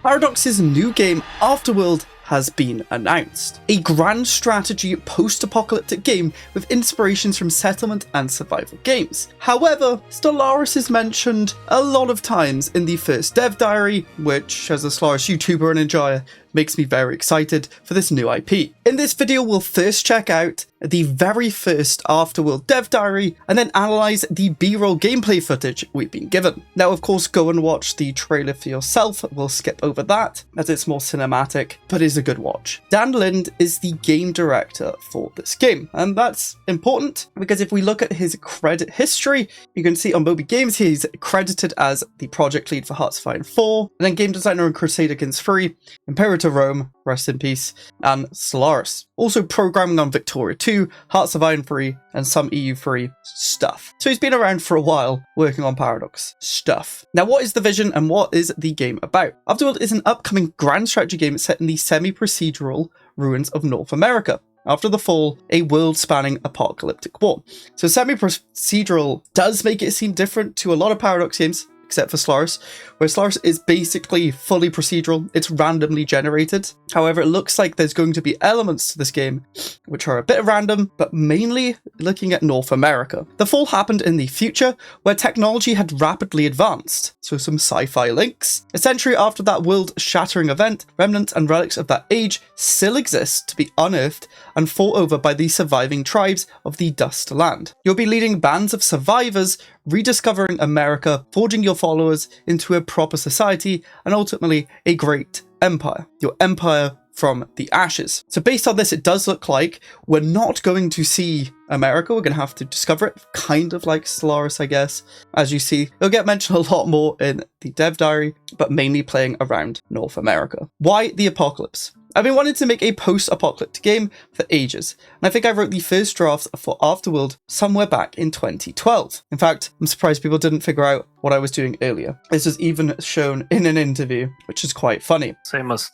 Paradox's new game, Afterworld, has been announced. A grand strategy post-apocalyptic game with inspirations from settlement and survival games. However, Stellaris is mentioned a lot of times in the first dev diary, which, as a Stellaris YouTuber and enjoyer, makes me very excited for this new IP. In this video, we'll first check out the very first Afterworld dev diary and then analyze the B-roll gameplay footage we've been given. Now, of course, go and watch the trailer for yourself. We'll skip over that as it's more cinematic, but is a good watch. Dan Lind is the game director for this game, and that's important because if we look at his credit history, you can see on Moby Games he's credited as the project lead for Hearts of Iron 4, and then game designer on Crusader Kings 3, Imperator Rome, rest in peace, and Stellaris. Also programming on Victoria 2, Hearts of Iron 3, and some EU3 stuff. So he's been around for a while working on Paradox stuff. Now, what is the vision and what is the game about? Afterworld is an upcoming grand strategy game set in the semi-procedural ruins of North America. After the fall, a world-spanning apocalyptic war. So semi-procedural does make it seem different to a lot of Paradox games, except for Stellaris, where Stellaris is basically fully procedural. It's randomly generated. However, it looks like there's going to be elements to this game which are a bit random, but mainly looking at North America. The fall happened in the future, where technology had rapidly advanced, so some sci-fi links. A century after that world-shattering event, remnants and relics of that age still exist to be unearthed and fought over by the surviving tribes of the Dust Land. You'll be leading bands of survivors, rediscovering America, forging your followers into a proper society, and ultimately a great empire. Your empire from the ashes. So based on this, it does look like we're not going to see America. We're going to have to discover it, kind of like Stellaris, I guess. As you see, it'll get mentioned a lot more in the dev diary, but mainly playing around North America. Why the apocalypse? I've been wanting to make a post-apocalyptic game for ages, and I think I wrote the first draft for Afterworld somewhere back in 2012. In fact, I'm surprised people didn't figure out what I was doing earlier. This was even shown in an interview, which is quite funny. Same as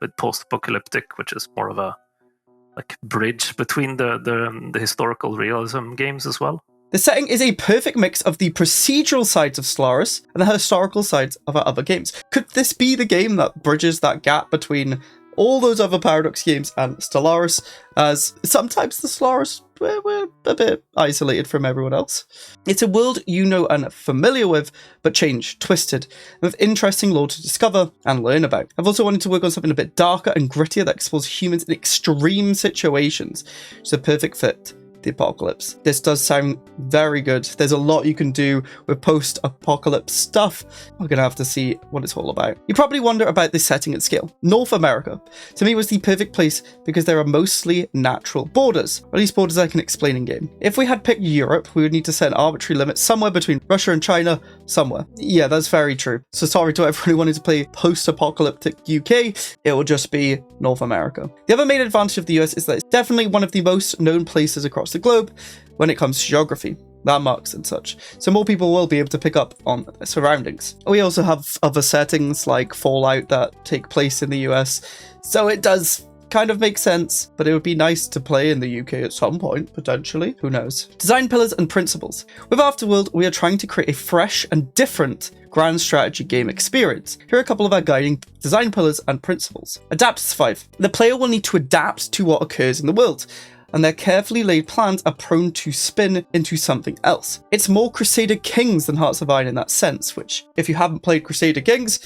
with post-apocalyptic, which is more of a bridge between the historical realism games as well. The setting is a perfect mix of the procedural sides of Stellaris and the historical sides of our other games. Could this be the game that bridges that gap between all those other Paradox games and Stellaris, as sometimes the Stellaris, we're a bit isolated from everyone else? It's a world you know and familiar with, but changed, twisted, with interesting lore to discover and learn about. I've also wanted to work on something a bit darker and grittier that explores humans in extreme situations. It's a perfect fit. The apocalypse. This does sound very good. There's a lot you can do with post-apocalypse stuff. We're gonna have to see what it's all about. You probably wonder about this setting and scale. North America, to me, was the perfect place because there are mostly natural borders, or at least borders I can explain in game. If we had picked Europe, we would need to set an arbitrary limit somewhere between Russia and China, somewhere. Yeah, that's very true. So sorry to everyone who wanted to play post-apocalyptic UK, it will just be North America. The other main advantage of the US is that it's definitely one of the most known places across the globe when it comes to geography, landmarks and such, so more people will be able to pick up on surroundings. We also have other settings like Fallout that take place in the US, so it does kind of make sense, but it would be nice to play in the UK at some point, potentially. Who knows? Design pillars and principles. With Afterworld, we are trying to create a fresh and different grand strategy game experience. Here are a couple of our guiding design pillars and principles. Adapt to survive. The player will need to adapt to what occurs in the world, and their carefully laid plans are prone to spin into something else. It's more Crusader Kings than Hearts of Iron in that sense, which, if you haven't played Crusader Kings,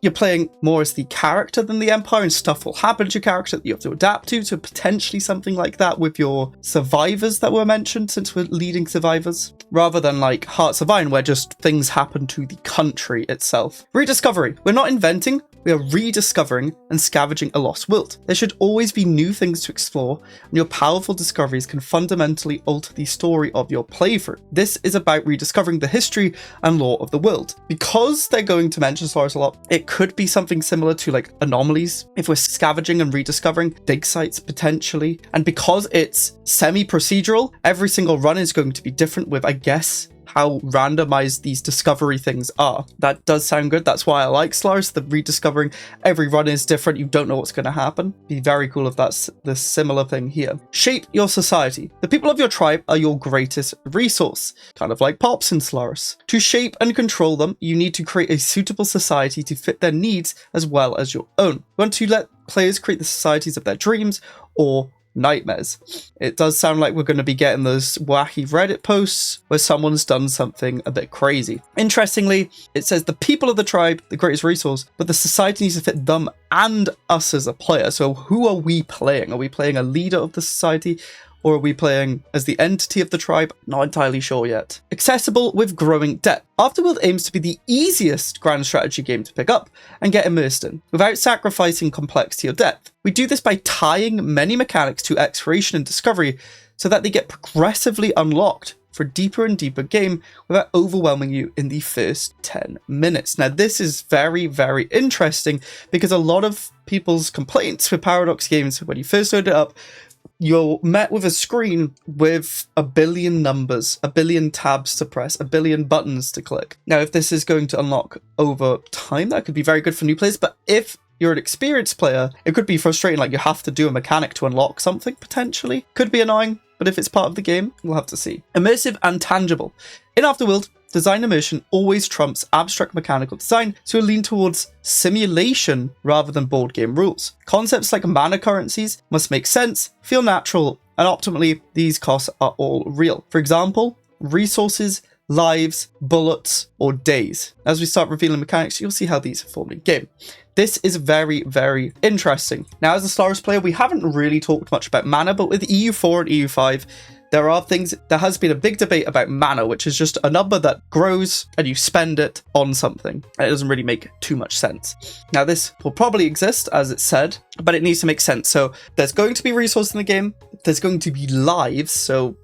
you're playing more as the character than the Empire, and stuff will happen to your character that you have to adapt to, so potentially something like that with your survivors that were mentioned, since we're leading survivors, rather than like Hearts of Iron, where just things happen to the country itself. Rediscovery. We're not inventing, we are rediscovering and scavenging a lost world. There should always be new things to explore, and your powerful discoveries can fundamentally alter the story of your playthrough. This is about rediscovering the history and lore of the world. Because they're going to mention Stellaris a lot, it could be something similar to like Anomalies, if we're scavenging and rediscovering dig sites potentially. And because it's semi-procedural, every single run is going to be different with, I guess, how randomized these discovery things are. That does sound good. That's why I like Stellaris. The rediscovering every run is different. You don't know what's going to happen. Be very cool if that's the similar thing here. Shape your society. The people of your tribe are your greatest resource, kind of like Pops in Stellaris. To shape and control them, you need to create a suitable society to fit their needs as well as your own. You want to let players create the societies of their dreams or nightmares. It does sound like we're going to be getting those wacky Reddit posts where someone's done something a bit crazy. Interestingly, it says the people of the tribe, the greatest resource, but the society needs to fit them and us as a player. So who are we playing? Are we playing a leader of the society? Or are we playing as the entity of the tribe? Not entirely sure yet. Accessible with growing depth. Afterworld aims to be the easiest grand strategy game to pick up and get immersed in, without sacrificing complexity or depth. We do this by tying many mechanics to exploration and discovery so that they get progressively unlocked for a deeper and deeper game without overwhelming you in the first 10 minutes. Now, this is very, very interesting because a lot of people's complaints with Paradox games, when you first load it up, you're met with a screen with a billion numbers, a billion tabs to press, a billion buttons to click. Now, if this is going to unlock over time, that could be very good for new players, but if you're an experienced player, it could be frustrating, like you have to do a mechanic to unlock something, potentially. Could be annoying, but if it's part of the game, we'll have to see. Immersive and tangible. In Afterworld, design immersion always trumps abstract mechanical design, so we lean towards simulation rather than board game rules. Concepts like mana currencies must make sense, feel natural, and optimally, these costs are all real. For example, resources, lives, bullets, or days. As we start revealing mechanics, you'll see how these are formed in game. This is very, very interesting. Now, as a Stellaris player, we haven't really talked much about mana, but with EU4 and EU5, there has been a big debate about mana, which is just a number that grows and you spend it on something. And it doesn't really make too much sense. Now, this will probably exist, as it said, but it needs to make sense. So there's going to be resources in the game. There's going to be lives. So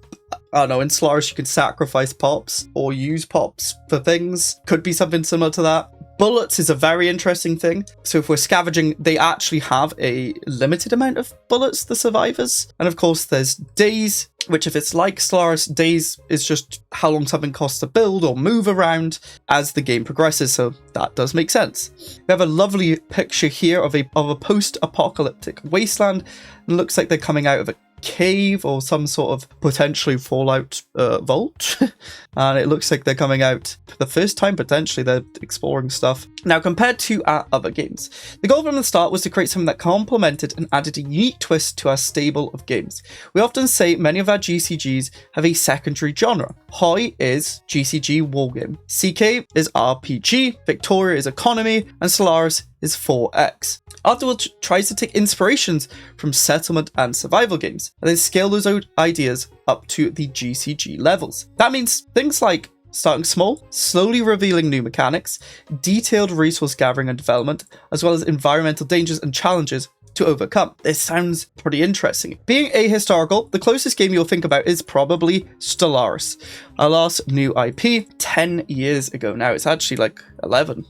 I don't know, in Stellaris you can sacrifice pops or use pops for things. Could be something similar to that. Bullets is a very interesting thing. So if we're scavenging, they actually have a limited amount of bullets, the survivors. And of course there's days, which if it's like Stellaris, days is just how long something costs to build or move around as the game progresses. So that does make sense. We have a lovely picture here of a post-apocalyptic wasteland. It looks like they're coming out of a cave or some sort of potentially Fallout vault. And it looks like they're coming out for the first time, potentially. They're exploring stuff. Now, compared to our other games, the goal from the start was to create something that complemented and added a unique twist to our stable of games. We often say many of our GCGs have a secondary genre. Hoi is GCG wargame, CK is RPG, Victoria is economy, and Stellaris is 4X. Afterworld tries to take inspirations from settlement and survival games, and then scale those ideas up to the GCG levels. That means things like starting small, slowly revealing new mechanics, detailed resource gathering and development, as well as environmental dangers and challenges to overcome. This sounds pretty interesting. Being ahistorical, the closest game you'll think about is probably Stellaris, our last new IP 10 years ago. Now it's actually like 11.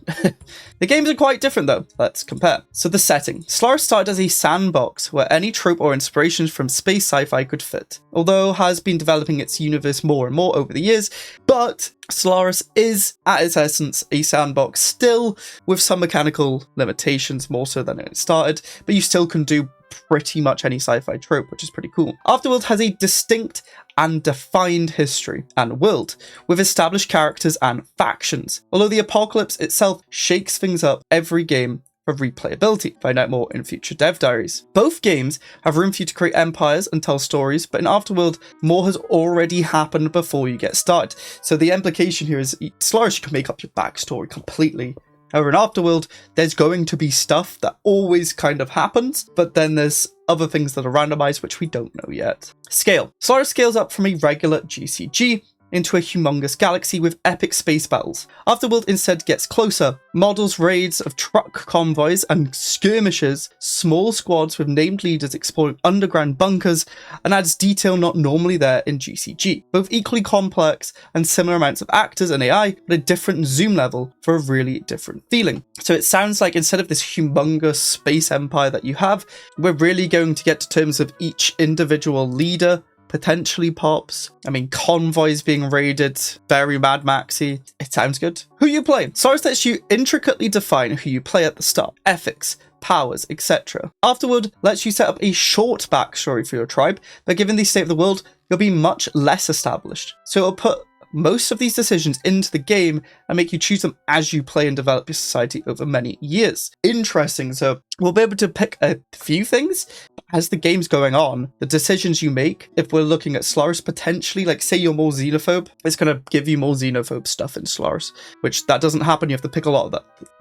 The games are quite different though. Let's compare. So the setting. Stellaris started as a sandbox where any trope or inspirations from space sci-fi could fit, although has been developing its universe more and more over the years. But Stellaris is, at its essence, a sandbox, still with some mechanical limitations, more so than it started, but you still can do pretty much any sci-fi trope, which is pretty cool. Afterworld has a distinct and defined history and world, with established characters and factions, although the apocalypse itself shakes things up every game for replayability. Find out more in future dev diaries. Both games have room for you to create empires and tell stories, but in Afterworld, more has already happened before you get started. So the implication here is Stellaris, you can make up your backstory completely. However, in Afterworld, there's going to be stuff that always kind of happens, but then there's other things that are randomized, which we don't know yet. Scale. Stellaris scales up from a regular GCG into a humongous galaxy with epic space battles. Afterworld instead gets closer, models raids of truck convoys and skirmishes, small squads with named leaders exploring underground bunkers, and adds detail not normally there in GCG. Both equally complex and similar amounts of actors and AI, but a different zoom level for a really different feeling. So it sounds like instead of this humongous space empire that you have, we're really going to get to terms of each individual leader potentially pops. I mean, convoys being raided, very Mad Maxy. It sounds good. Who you play? Stellaris lets you intricately define who you play at the start. Ethics, powers, etc. Afterward lets you set up a short backstory for your tribe, but given the state of the world, you'll be much less established. So it'll put most of these decisions into the game and make you choose them as you play and develop your society over many years. Interesting. So we'll be able to pick a few things as the game's going on. The decisions you make, if we're looking at Stellaris, potentially, like say you're more xenophobe, it's going to give you more xenophobe stuff in Stellaris, which that doesn't happen. You have to pick a lot of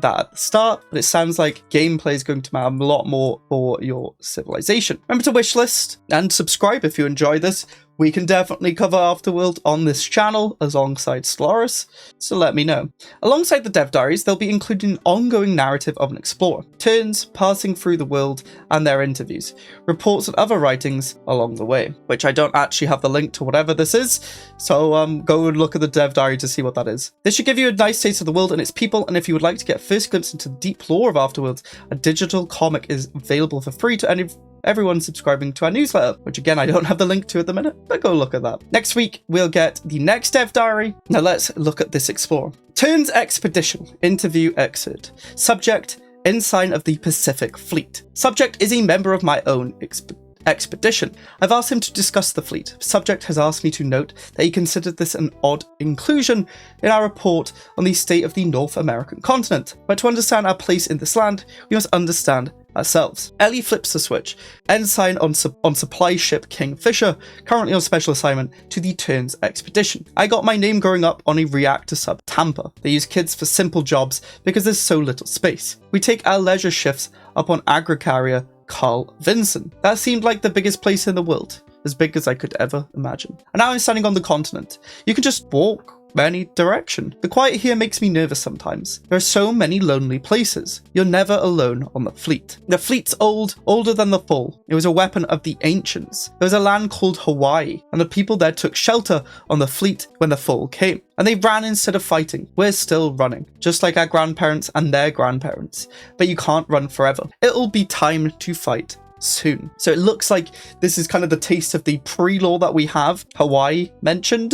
that at the start, but it sounds like gameplay is going to matter a lot more for your civilization. Remember to wishlist and subscribe if you enjoy this. We can definitely cover Afterworld on this channel alongside Stellaris, so let me know. Alongside the dev diaries, they'll be including an ongoing narrative of an explorer, turns passing through the world and their interviews, reports and other writings along the way, which I don't actually have the link to whatever this is, so go and look at the dev diary to see what that is. This should give you a nice taste of the world and its people, and if you would like to get a first glimpse into the deep lore of Afterworld, a digital comic is available for free to everyone subscribing to our newsletter, which again I don't have the link to at the minute, but go look at that. Next week we'll get the next dev diary. Now let's look at this explorer. Turns Expedition, interview excerpt. Subject, ensign of the Pacific Fleet. Subject is a member of my own expedition. I've asked him to discuss the fleet. Subject has asked me to note that he considered this an odd inclusion in our report on the state of the North American continent. But to understand our place in this land, we must understand ourselves. Ellie flips the switch. Ensign on supply ship Kingfisher, currently on special assignment to the Turns Expedition. I got my name growing up on a reactor sub Tampa. They use kids for simple jobs because there's so little space. We take our leisure shifts up on agri-carrier Carl Vinson. That seemed like the biggest place in the world, as big as I could ever imagine. And now I'm standing on the continent. You can just walk any direction. The quiet here makes me nervous sometimes. There are so many lonely places. You're never alone on the fleet. The fleet's older than the fall. It was a weapon of the ancients. There was a land called Hawaii, and the people there took shelter on the fleet when the fall came. And they ran instead of fighting. We're still running, just like our grandparents and their grandparents. But you can't run forever. It'll be time to fight soon. So it looks like this is kind of the taste of the pre-lore that we have. Hawaii mentioned,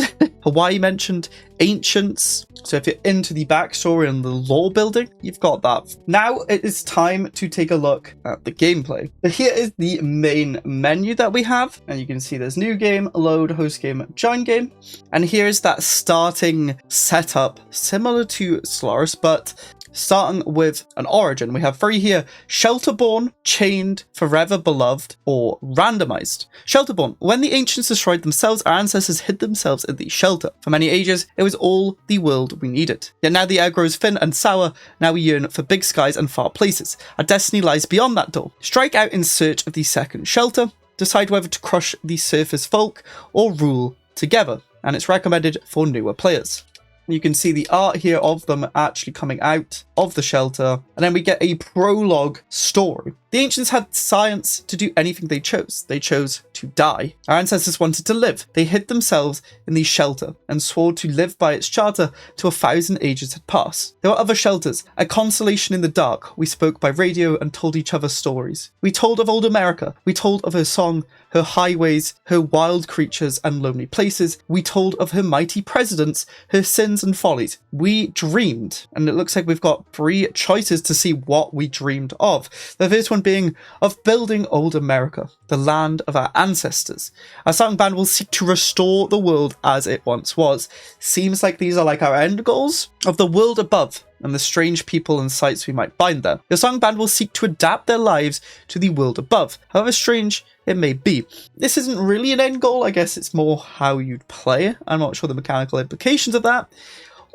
ancients. So if you're into the backstory and the lore building, you've got that. Now it is time to take a look at the gameplay. So here is the main menu that we have, and you can see there's new game, load, host game, join game. And here is that starting setup, similar to Stellaris, but starting with an origin. We have three here: Shelterborn, Chained, Forever Beloved, or Randomized. Shelterborn. When the ancients destroyed themselves, our ancestors hid themselves in the shelter. For many ages, it was all the world we needed. Yet now the air grows thin and sour. Now we yearn for big skies and far places. Our destiny lies beyond that door. Strike out in search of the second shelter. Decide whether to crush the surface folk or rule together. And it's recommended for newer players. You can see the art here of them actually coming out of the shelter. And then we get a prologue story. The ancients had science to do anything they chose. They chose to die. Our ancestors wanted to live. They hid themselves in the shelter and swore to live by its charter till 1,000 ages had passed. There were other shelters, a constellation in the dark. We spoke by radio and told each other stories. We told of old America. We told of her song, her highways, her wild creatures and lonely places. We told of her mighty presidents, her sins and follies. We dreamed. And it looks like we've got 3 choices to see what we dreamed of. The first one being of building old America, the land of our ancestors. Our song band will seek to restore the world as it once was. Seems like these are like our end goals of the world above and the strange people and sights we might find there. Your song band will seek to adapt their lives to the world above, however strange it may be. This isn't really an end goal, I guess it's more how you'd play. I'm not sure the mechanical implications of that,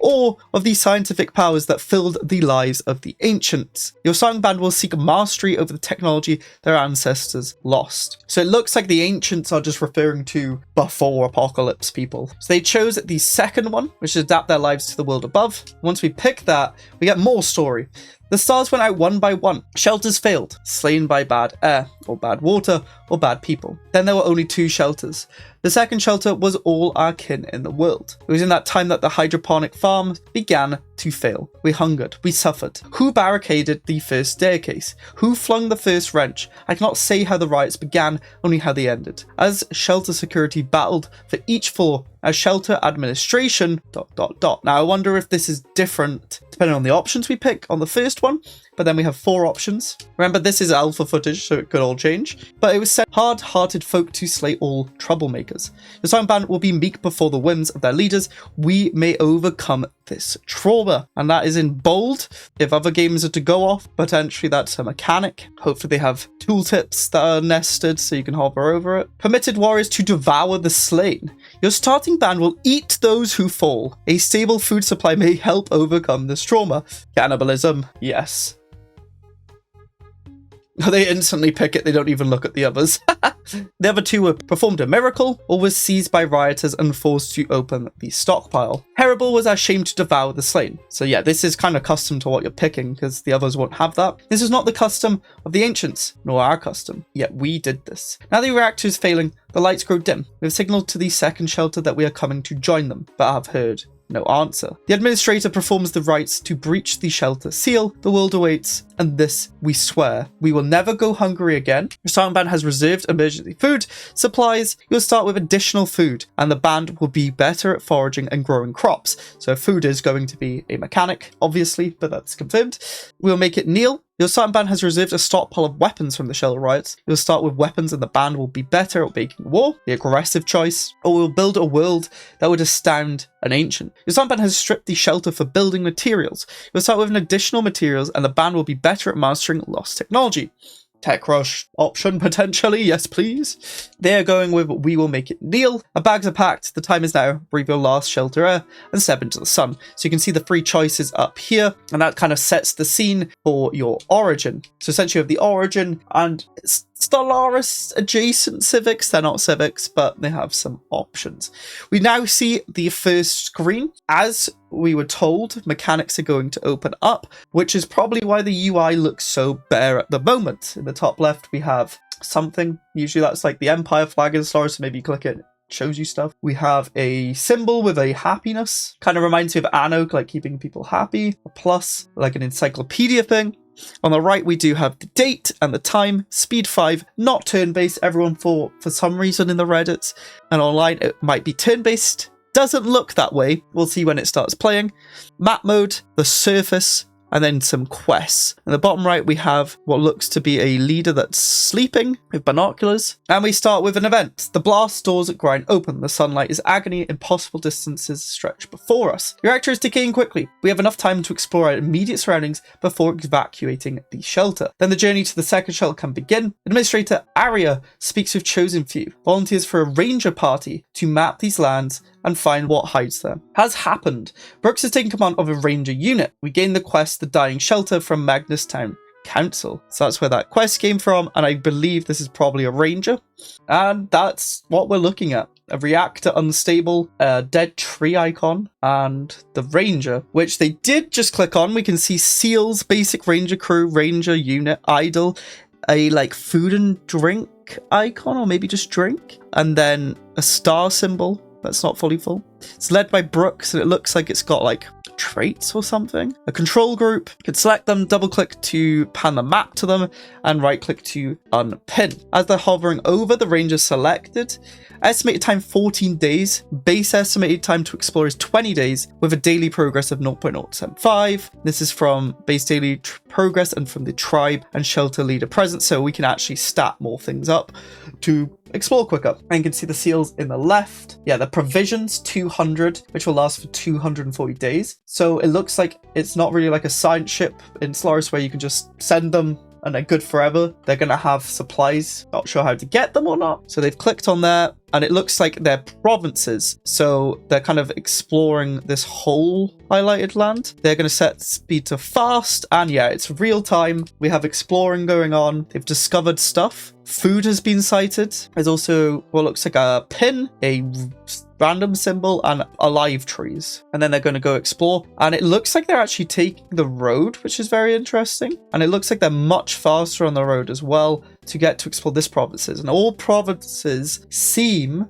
or of the scientific powers that filled the lives of the ancients. Your song band will seek mastery over the technology their ancestors lost. So it looks like the ancients are just referring to before apocalypse people. So they chose the second one, which is adapt their lives to the world above. Once we pick that, we get more story. The stars went out one by one. Shelters failed, slain by bad air, or bad water, or bad people. Then there were only 2 shelters. The second shelter was all our kin in the world. It was in that time that the hydroponic farm began to fail. We hungered. We suffered. Who barricaded the first staircase? Who flung the first wrench? I cannot say how the riots began, only how they ended. As shelter security battled for each floor, as shelter administration... Now I wonder if this is different depending on the options we pick on the first one, but then we have 4 options. Remember, this is alpha footage, so it could all change. But it was said, hard-hearted folk to slay all troublemakers. The Silent Band will be meek before the whims of their leaders. We may overcome this trauma. And that is in bold. If other games are to go off, potentially that's a mechanic. Hopefully they have tooltips that are nested so you can hover over it. Permitted warriors to devour the slain. Your starting band will eat those who fall. A stable food supply may help overcome this trauma. Cannibalism, yes. They instantly pick it, they don't even look at the others. The other 2 were performed a miracle, or was seized by rioters and forced to open the stockpile. Terrible was ashamed to devour the slain. So yeah, this is kind of custom to what you're picking, because the others won't have that. This is not the custom of the ancients, nor our custom, yet we did this. Now the reactor is failing, the lights grow dim. We have signaled to the second shelter that we are coming to join them, but have heard no answer. The administrator performs the rites to breach the shelter seal. The world awaits, and this we swear. We will never go hungry again. Your Silent Band has reserved emergency food supplies. You'll start with additional food, and the band will be better at foraging and growing crops. So food is going to be a mechanic, obviously, but that's confirmed. We'll make it kneel. Your Silent Band has reserved a stockpile of weapons from the shelter riots. You'll start with weapons and the band will be better at making war, the aggressive choice, or we'll build a world that would astound an ancient. Your Silent Band has stripped the shelter for building materials. You'll start with an additional materials and the band will be better at mastering lost technology. Tech rush option potentially, yes please. They're going with we will make it kneel. Our bags are packed, the time is now. Breathe your last shelter air and step into the sun. So you can see the 3 choices up here, and that kind of sets the scene for your origin. So essentially you have the origin and Stellaris adjacent civics. They're not civics, but they have some options. We now see the first screen. As we were told, mechanics are going to open up, which is probably why the UI looks so bare at the moment. In the top left, we have something. Usually that's like the Empire flag in Stellaris, so maybe you click it, shows you stuff. We have a symbol with a happiness. Kind of reminds me of Anno, like keeping people happy. A plus, like an encyclopedia thing. On the right, we do have the date and the time, speed 5, not turn-based. Everyone for some reason in the Reddits and online, it might be turn-based. Doesn't look that way. We'll see when it starts playing. Map mode, the surface, and then some quests. In the bottom right, we have what looks to be a leader that's sleeping with binoculars. And we start with an event. The blast doors grind open. The sunlight is agony. Impossible distances stretch before us. The reactor is decaying quickly. We have enough time to explore our immediate surroundings before evacuating the shelter. Then the journey to the second shelter can begin. Administrator Aria speaks with chosen few. Volunteers for a ranger party to map these lands and find what hides there. Has happened. Brooks has taken command of a ranger unit. We gain the quest, The Dying Shelter, from Magnus Town Council. So that's where that quest came from, and I believe this is probably a ranger. And that's what we're looking at. A reactor unstable, a dead tree icon, and the ranger, which they did just click on. We can see SEALs, basic ranger crew, ranger unit, idle, a like food and drink icon, or maybe just drink, and then a star symbol that's not fully full. It's led by Brooks, and it looks like it's got like traits or something. A control group. You can select them, double click to pan the map to them, and right click to unpin. As they're hovering over, the ranger selected. Estimated time 14 days. Base estimated time to explore is 20 days with a daily progress of 0.075. This is from base daily progress and from the tribe and shelter leader present, so we can actually stat more things up to explore quicker. And you can see the seals in the left. Yeah, the provisions 200, which will last for 240 days. So it looks like it's not really like a science ship in Stellaris where you can just send them and they're good forever. They're going to have supplies. Not sure how to get them or not. So they've clicked on there. and it looks like they're provinces. So they're kind of exploring this whole highlighted land. They're going to set speed to fast, and yeah, it's real time. We have exploring going on. They've discovered stuff. Food has been sighted. There's also what looks like a pin, a random symbol, and alive trees. And then they're going to go explore. And it looks like they're actually taking the road, which is very interesting. And it looks like they're much faster on the road as well to get to explore this provinces. And all provinces seem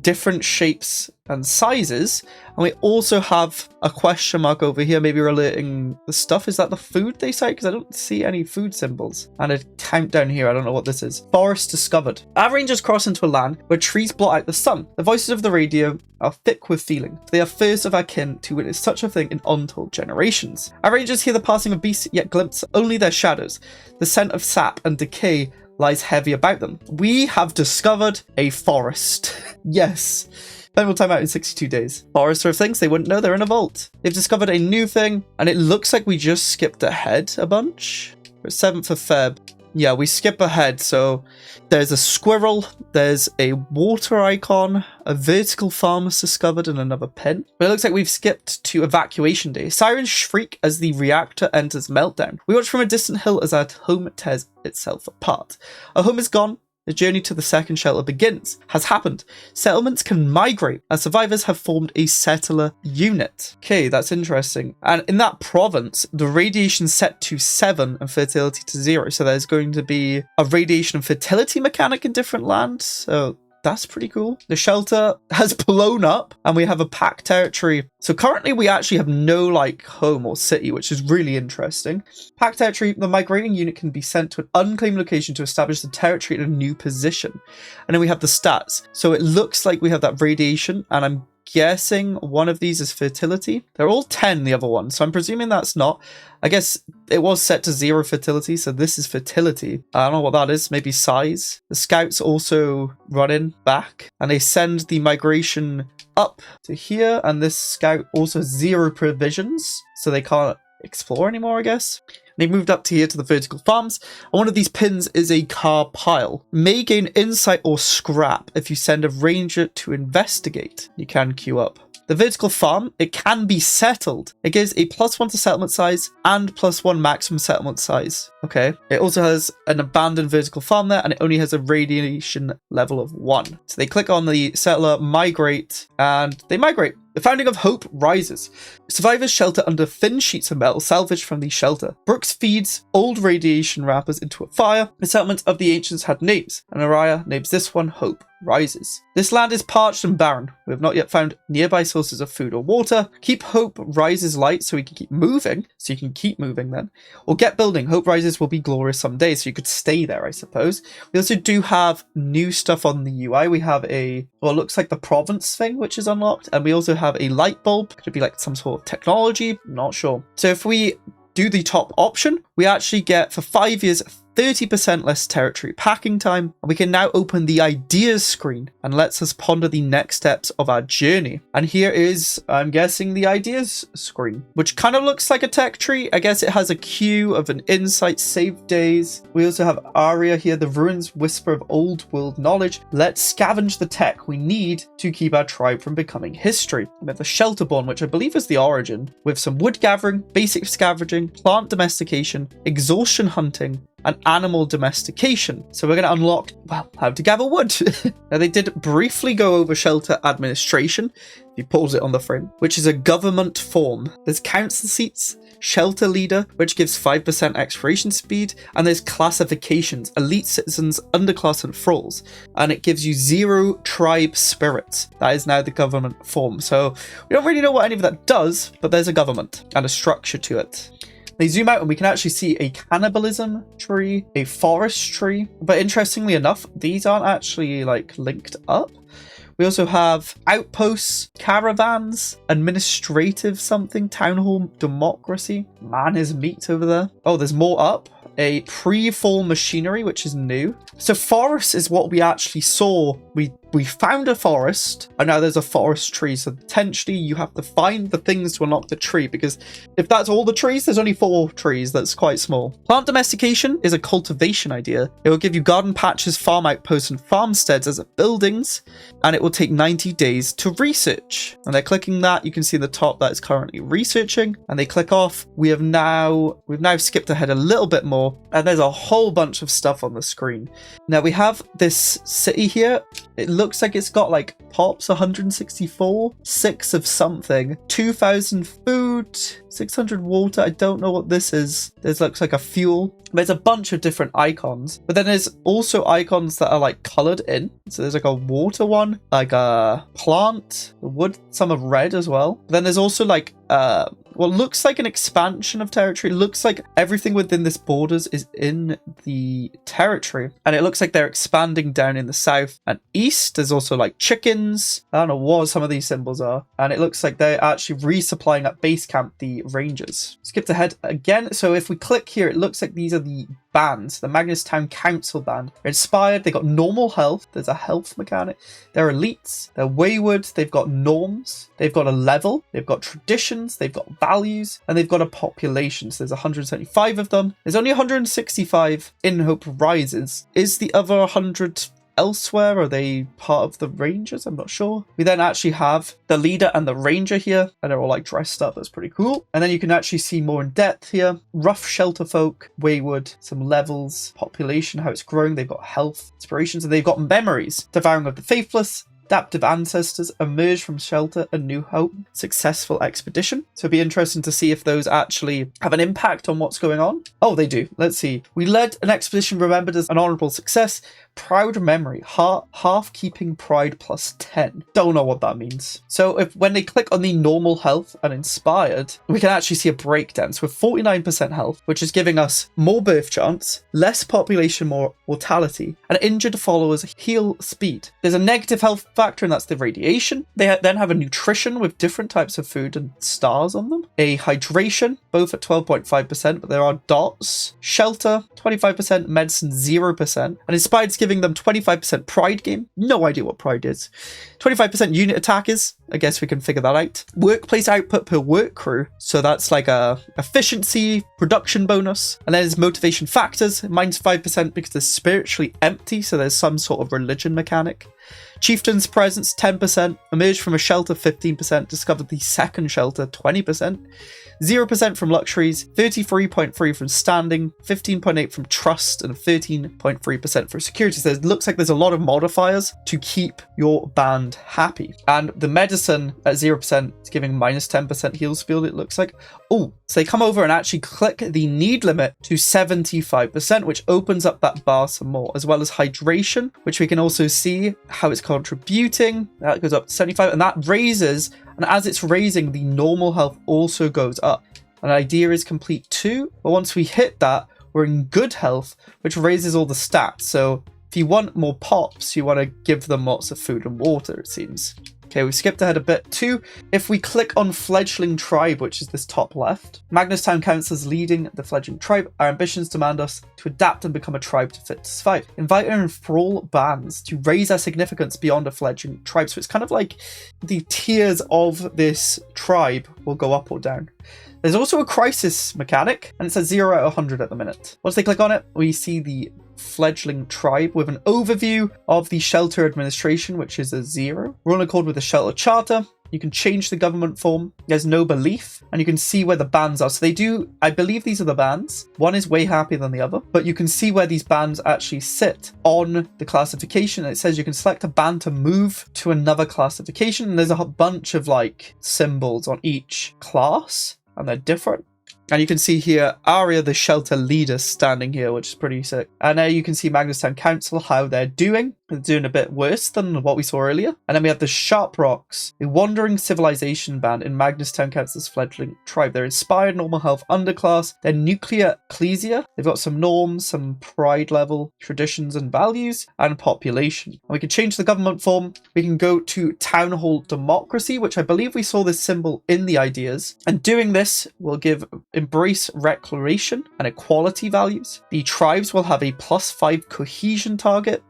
different shapes and sizes. And we also have a question mark over here, maybe relating the stuff. Is that the food they cite? Because I don't see any food symbols. And a countdown here. I don't know what this is. Forest discovered. Our rangers cross into a land where trees blot out the sun. The voices of the radio are thick with feeling. They are first of our kin to witness such a thing in untold generations. Our rangers hear the passing of beasts, yet glimpse only their shadows. The scent of sap and decay lies heavy about them. We have discovered a forest. Yes. Then we'll time out in 62 days. Forester of things they wouldn't know they're in a vault. They've discovered a new thing, and it looks like we just skipped ahead a bunch. We're 7th of Feb. Yeah, we skip ahead, so there's a squirrel, there's a water icon, a vertical farm is discovered, and another pin. But it looks like we've skipped to evacuation day. Sirens shriek as the reactor enters meltdown. We watch from a distant hill as our home tears itself apart. Our home is gone. The journey to the second shelter begins. Has happened. Settlements can migrate as survivors have formed a settler unit. Okay, that's interesting. And in that province, the radiation set to 7 and fertility to 0. So there's going to be a radiation and fertility mechanic in different lands. So that's pretty cool. The shelter has blown up and we have a packed territory. So currently we actually have no like home or city, which is really interesting. Packed territory, the migrating unit can be sent to an unclaimed location to establish the territory in a new position. And then we have the stats. So it looks like we have that radiation, and I'm guessing one of these is fertility. They're all 10, the other one, so I'm presuming that's not. I guess it was set to 0 fertility, so this is fertility. I don't know what that is, maybe size. The scouts also run in back, and they send the migration up to here, and this scout also has 0 provisions, so they can't explore anymore, I guess. They moved up to here to the vertical farms, and one of these pins is a car pile. May gain insight or scrap if you send a ranger to investigate. You can queue up. The vertical farm, it can be settled. It gives a +1 to settlement size and +1 maximum settlement size. Okay. It also has an abandoned vertical farm there, and it only has a radiation level of 1. So they click on the settler, migrate, and they migrate. The founding of Hope rises. Survivors shelter under thin sheets of metal salvaged from the shelter. Brooks feeds old radiation wrappers into a fire. The settlement of the ancients had names, and Araya names this one Hope rises. This land is parched and barren. We have not yet found nearby sources of food or water. Keep Hope rises light so we can keep moving. So you can keep moving then. Or get building. Hope rises will be glorious someday, so you could stay there, I suppose. We also do have new stuff on the UI. We have a, well, it looks like the province thing, which is unlocked. And we also have a light bulb. Could be like some sort of technology. Not sure. So if we do the top option, we actually get for 5 years 30% less territory packing time, and we can now open the ideas screen and lets us ponder the next steps of our journey. And here is, I'm guessing, the ideas screen, which kind of looks like a tech tree. I guess it has a queue of an insight, save days. We also have Aria here, the ruins whisper of old world knowledge. Let's scavenge the tech we need to keep our tribe from becoming history. We have the Shelterborn, which I believe is the origin, with some wood gathering, basic scavenging, plant domestication, exhaustion hunting, and animal domestication. So we're going to unlock, well, how to gather wood. Now they did briefly go over shelter administration, if you pause it on the frame, which is a government form. There's council seats, shelter leader, which gives 5% exploration speed, and there's classifications, elite citizens, underclass, and thralls, and it gives you 0 tribe spirit. That is now the government form. So we don't really know what any of that does, but there's a government and a structure to it. They zoom out and we can actually see a cannibalism tree, a forest tree, but interestingly enough, these aren't actually like linked up. We also have outposts, caravans, administrative something, town hall, democracy, man is meat over there. Oh, there's more up. A pre-fall machinery, which is new. So forest is what we actually saw. We we found a forest, and now there's a forest tree. So potentially you have to find the things to unlock the tree, because if that's all the trees, there's only 4 trees. That's quite small. Plant domestication is a cultivation idea. It will give you garden patches, farm outposts, and farmsteads as buildings, and it will take 90 days to research. And they're clicking that. You can see in the top that it's currently researching, and they click off. We've now skipped ahead a little bit more, and there's a whole bunch of stuff on the screen. Now we have this city here. It looks like it's got like pops 164, 6 of something, 2,000 food, 600 water. I don't know what this is. This looks like a fuel. There's a bunch of different icons, but then there's also icons that are like colored in. So there's like a water one, like a plant, the wood, some of red as well. But then there's also like what looks like an expansion of territory. It looks like everything within this borders is in the territory, and it looks like they're expanding down in the south and east. There's also like chickens. I don't know what some of these symbols are, and it looks like they're actually resupplying at base camp the rangers. Skipped ahead again. So if we click here, it looks like these are the bands, the Magnus Town Council band. They're inspired. They got normal health. There's a health mechanic. They're elites. They're wayward. They've got norms. They've got a level. They've got traditions. They've got values, and they've got a population. So there's 175 of them. There's only 165 in Hope Rises. Is the other 100 elsewhere? Are they part of the Rangers? I'm not sure. We then actually have the leader and the ranger here, and they're all like dressed up. That's pretty cool. And then you can actually see more in depth here. Rough shelter folk, wayward, some levels, population, how it's growing. They've got health, inspirations, and they've got memories. Devouring of the faithless, adaptive ancestors, emerge from shelter, a new hope, successful expedition. So it'd be interesting to see if those actually have an impact on what's going on. Oh, they do. Let's see. We led an expedition remembered as an honorable success. Proud memory, half keeping pride plus 10. Don't know what that means. So when they click on the normal health and inspired, we can actually see a breakdown. So with 49% health, which is giving us more birth chance, less population, more mortality, and injured followers heal speed. There's a negative health factor, and that's the radiation. They then have a nutrition with different types of food and stars on them. A hydration, both at 12.5%, but there are dots. Shelter, 25%, medicine, 0%. And inspired's giving them 25% pride gain. No idea what pride is. 25% unit attack is. I guess we can figure that out. Workplace output per work crew. So that's like a efficiency, production bonus. And then there's motivation factors. Mine's 5% because they're spiritually empty. So there's some sort of religion mechanic. Chieftain's presence, 10%. Emerged from a shelter, 15%. Discovered the second shelter, 20%. 0% from luxuries, 33.3% from standing, 15.8% from trust, and 13.3% for security. So it looks like there's a lot of modifiers to keep your band happy. And the medicine at 0% is giving minus 10% heal speed, it looks like. Oh, so they come over and actually click the need limit to 75%, which opens up that bar some more, as well as hydration, which we can also see how it's contributing. That goes up to 75%, and that raises. And as it's raising, the normal health also goes up. An idea is complete too, but once we hit that, we're in good health, which raises all the stats. So if you want more pops, you want to give them lots of food and water, it seems. Okay, we skipped ahead a bit too. If we click on Fledgling Tribe, which is this top left, Magnus Town Council is leading the fledgling tribe. Our ambitions demand us to adapt and become a tribe to fit to survive. Invite and enthrall bands to raise our significance beyond a fledgling tribe. So it's kind of like the tiers of this tribe will go up or down. There's also a crisis mechanic, and it says 0 out of 100 at the minute. Once they click on it, we see the fledgling tribe with an overview of the shelter administration, which is a 0. We're on accord with the shelter charter. You can change the government form. There's no belief, and you can see where the bands are. So they do, I believe these are the bands. One is way happier than the other, but you can see where these bands actually sit on the classification. It says you can select a band to move to another classification, and there's a bunch of like symbols on each class, and they're different. And you can see here Arya, the shelter leader, standing here, which is pretty sick. And now you can see Magnus Town Council, how they're doing. They're doing a bit worse than what we saw earlier. And then we have the Sharp Rocks, a wandering civilization band in Magnus Town Council's fledgling tribe. They're inspired normal health underclass. They're nuclear ecclesia. They've got some norms, some pride level, traditions and values, and population. And we can change the government form. We can go to Town Hall Democracy, which I believe we saw this symbol in the ideas. And doing this will give embrace reclamation and equality values. The tribes will have a +5 cohesion target.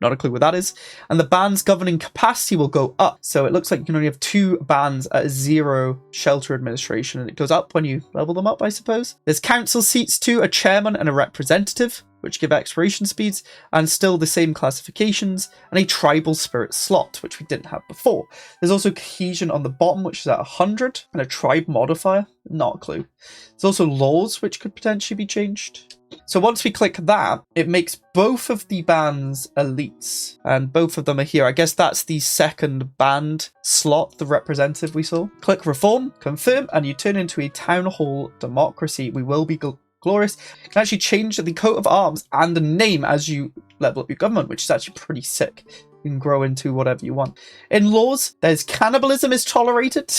Not a clue what that is. And the band's governing capacity will go up. So it looks like you can only have 2 bands at 0 shelter administration, and it goes up when you level them up, I suppose. There's council seats too, a chairman and a representative, which give exploration speeds, and still the same classifications, and a tribal spirit slot, which we didn't have before. There's also cohesion on the bottom, which is at 100, and a tribe modifier, not a clue. There's also laws, which could potentially be changed. So once we click that, it makes both of the bands elites, and both of them are here. I guess that's the second band slot, the representative we saw. Click reform, confirm, and you turn into a town hall democracy. We will be glorious. You can actually change the coat of arms and the name as you level up your government, which is actually pretty sick. You can grow into whatever you want. In laws, there's cannibalism is tolerated.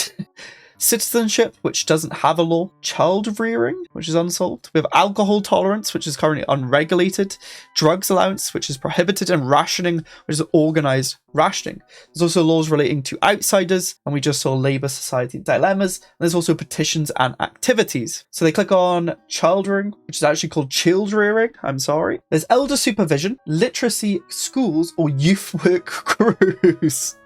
Citizenship, which doesn't have a law. Child rearing, which is unsolved. We have alcohol tolerance, which is currently unregulated. Drugs allowance, which is prohibited. And rationing, which is organized rationing. There's also laws relating to outsiders, and we just saw Labour Society dilemmas. And there's also petitions and activities. So they click on child rearing, which is actually called child rearing. I'm sorry. There's elder supervision, literacy schools, or youth work crews.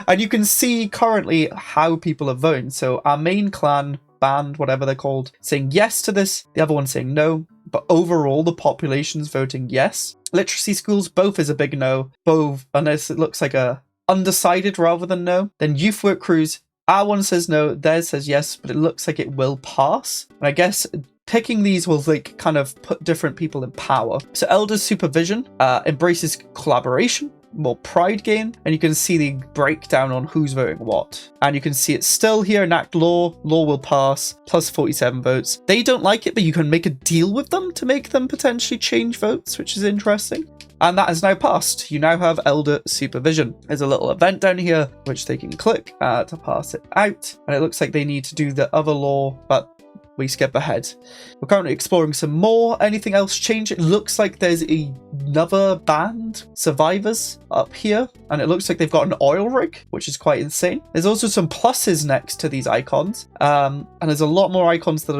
And you can see currently how people are voting. So our main clan, band, whatever they're called, saying yes to this, the other one saying no, but overall the population's voting yes. Literacy schools, both is a big no, both, unless it looks like a undecided rather than no. Then youth work crews, our one says no, theirs says yes, but it looks like it will pass. And I guess picking these will like kind of put different people in power. So elders supervision embraces collaboration, more pride gain, and you can see the breakdown on who's voting what. And you can see it's still here, enact law will pass, plus 47 votes. They don't like it, but you can make a deal with them to make them potentially change votes, which is interesting. And that has now passed. You now have elder supervision. There's a little event down here, which they can click to pass it out. And it looks like they need to do the other law, but we skip ahead. We're currently exploring some more. Anything else change? It looks like there's another band, Survivors, up here. And it looks like they've got an oil rig, which is quite insane. There's also some pluses next to these icons. And there's a lot more icons that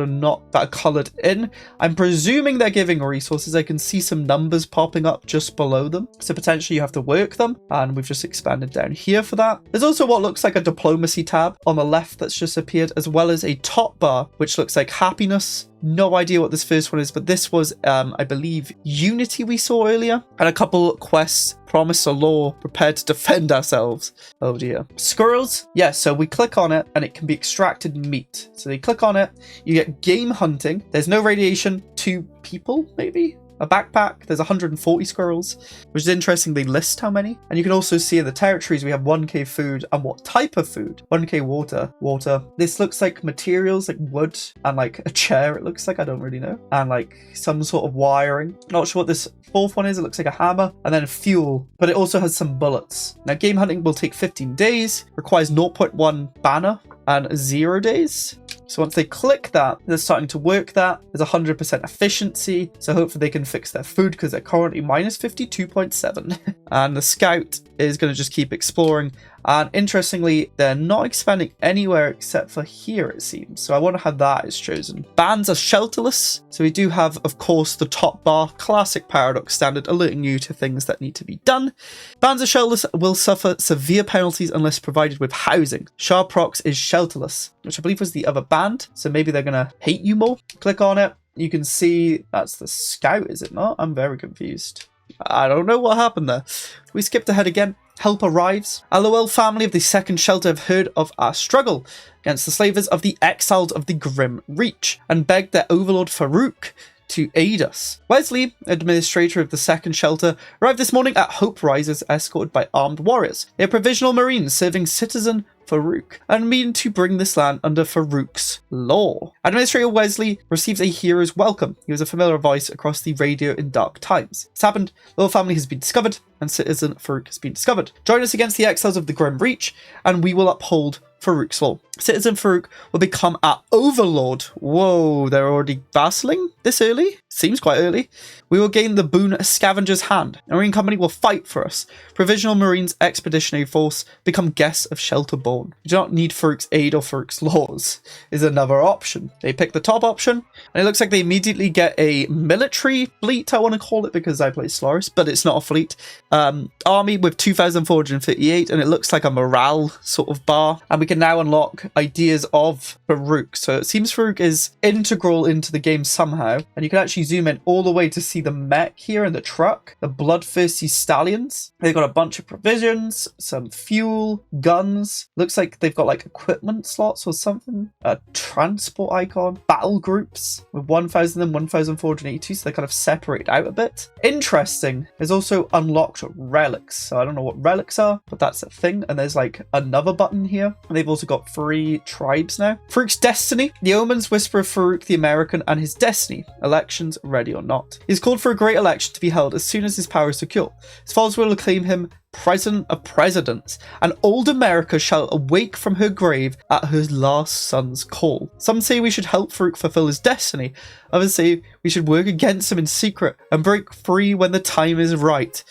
are coloured in. I'm presuming they're giving resources. I can see some numbers popping up just below them. So potentially you have to work them. And we've just expanded down here for that. There's also what looks like a diplomacy tab on the left that's just appeared, as well as a top bar, which looks like happiness. No idea what this first one is, but this was, I believe, Unity we saw earlier. And a couple quests, promise a law, prepared to defend ourselves. Oh dear. Squirrels. Yeah, so we click on it and it can be extracted meat. So they click on it, you get game hunting. There's no radiation to people, maybe? A backpack, there's 140 squirrels, which is interesting. They list how many. And you can also see in the territories we have 1k food and what type of food. 1k water. This looks like materials like wood and like a chair, it looks like, I don't really know. And like some sort of wiring. Not sure what this fourth one is. It looks like a hammer. And then fuel, but it also has some bullets. Now game hunting will take 15 days, requires 0.1 banner and 0 days. So once they click that, they're starting to work that. There's 100% efficiency. So hopefully they can fix their food because they're currently minus 52.7. And the scout is going to just keep exploring. And interestingly, they're not expanding anywhere except for here, it seems. So I wonder how that is chosen. Bands are shelterless. So we do have, of course, the top bar, classic Paradox standard, alerting you to things that need to be done. Bands are shelterless will suffer severe penalties unless provided with housing. Sharprox is shelterless, which I believe was the other band. So maybe they're going to hate you more. Click on it. You can see that's the scout, is it not? I'm very confused. I don't know what happened there. We skipped ahead again. Help arrives. LOL family of the second shelter have heard of our struggle against the slavers of the exiled of the Grim Reach and begged their overlord Farouk to aid us. Wesley, administrator of the second shelter, arrived this morning at Hope Rises escorted by armed warriors. They are provisional marines serving citizen Farouk and mean to bring this land under Farouk's law. Administrator Wesley receives a hero's welcome. He was a familiar voice across the radio in dark times. It's happened. The family has been discovered and citizen Farouk has been discovered. Join us against the exiles of the Grim Reach and we will uphold Farouk's law. Citizen Farouk will become our overlord. Whoa, they're already vassling this early? Seems quite early. We will gain the boon Scavenger's Hand. A Marine Company will fight for us. Provisional Marines Expeditionary Force become guests of Shelterborn. You do not need Farouk's aid or Farouk's laws, is another option. They pick the top option, and it looks like they immediately get a military fleet, I want to call it, because I play Stellaris, but it's not a fleet. Army with 2,458, and it looks like a morale sort of bar. And we can now unlock ideas of Farouk. So it seems Farouk is integral into the game somehow, and you can actually zoom in all the way to see the mech here in the truck, the bloodthirsty stallions. They've got a bunch of provisions, some fuel, guns. Looks like they've got like equipment slots or something. A transport icon, battle groups with 1,000 and 1,482, so they're kind of separated out a bit. Interesting. There's also unlocked relics. So I don't know what relics are, but that's a thing. And there's like another button here. And they've also got 3 tribes now. Farouk's destiny. The omens whisper of Farouk the American and his destiny. Elections ready or not. He's called for a great election to be held as soon as his power is secure. His followers will acclaim him President of Presidents, and old America shall awake from her grave at her last son's call. Some say we should help Farouk fulfill his destiny. Others say we should work against him in secret and break free when the time is right.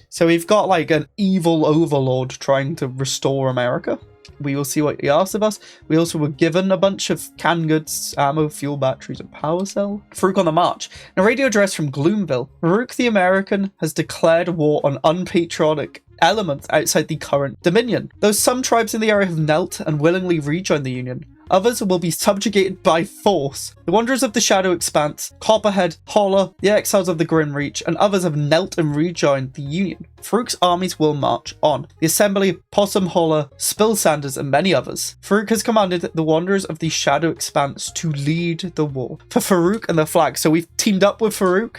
So we've got like an evil overlord trying to restore America. We will see what he asks of us. We also were given a bunch of canned goods, ammo, fuel, batteries, and power cell. Farouk on the march. In a radio address from Gloomville, Farouk the American has declared war on unpatriotic elements outside the current Dominion. Though some tribes in the area have knelt and willingly rejoined the Union, others will be subjugated by force. The Wanderers of the Shadow Expanse, Copperhead, Holler, the Exiles of the Grim Reach, and others have knelt and rejoined the Union. Farouk's armies will march on. The Assembly, Possum Holler, Spill Sanders, and many others. Farouk has commanded the Wanderers of the Shadow Expanse to lead the war. For Farouk and the flag. So we've teamed up with Farouk